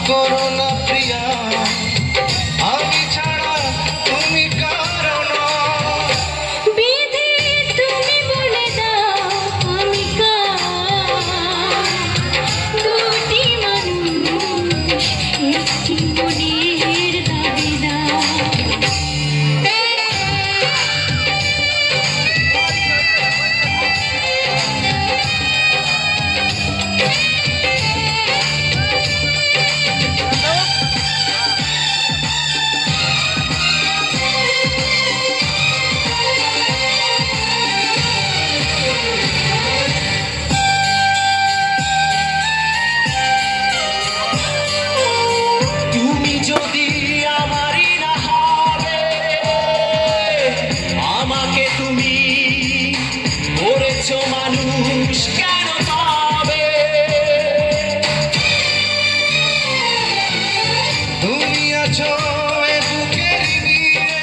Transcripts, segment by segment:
করো না প্রিয়া, আমি ছাড়া তুমি কারো না। বিধি তুমি বলে দাও আমি কার, দুটি মানুষ একটি মনের দাবিদার। তুমি যদি আমারই না হবে, আমাকে তুমি করেছো মানুষ কেন পাবে? তুমি আছো এ বুকের ভিড়ে,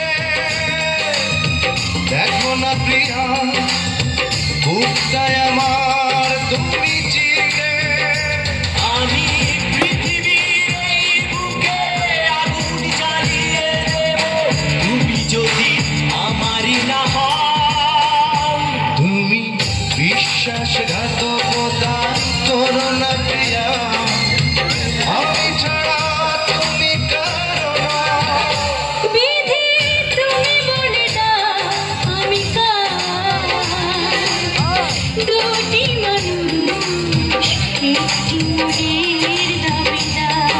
দেখো না প্রিয়া বুকটায় আমার তুমি চিরে। আমি পৃথিবীর এই বুকে আগুন জ্বালিয়ে দেব, তুমি যদি আমারই না হও। তুমি বিশ্বাসঘাতকতা করো না প্রিয়া, আমি ছাড়া তুমি কারো না। বিধি তুমি বলে দাও আমি কার, দুটি মানুষ একটি মনের দাবিদার।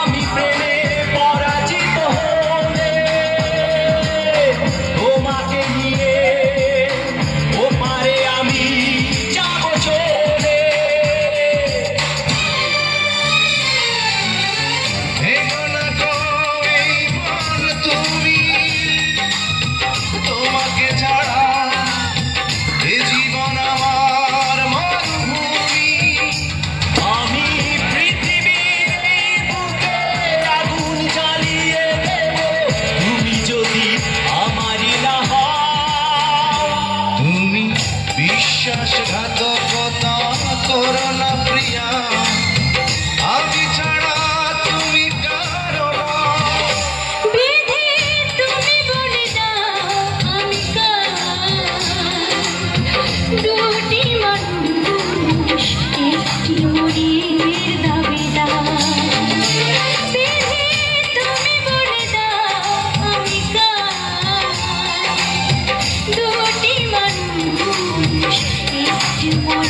আমি প্রেমে পরাজিত হলে তোমাকে নিয়ে ওপারে আমি যাব চলে। ভেঙো না গো এই মন তুমি, তোমাকে ছাড়া এ জীবন আমার মরুভূমি। আমি পৃথিবীর এই বুকে আগুন জ্বালিয়ে দেব, তুমি যদি আমারই না হও। তুমি বিশ্বাসঘাতকতা করো না প্রিয়া, আমি ছাড়া তুমি কারো না। বিধি তুমি বলে দাও আমি কার, দুটি মানুষ একটি মনের দাবিদার। বিধি তুমি বলে দাও আমি কার, দুটি মানুষ একটি মনের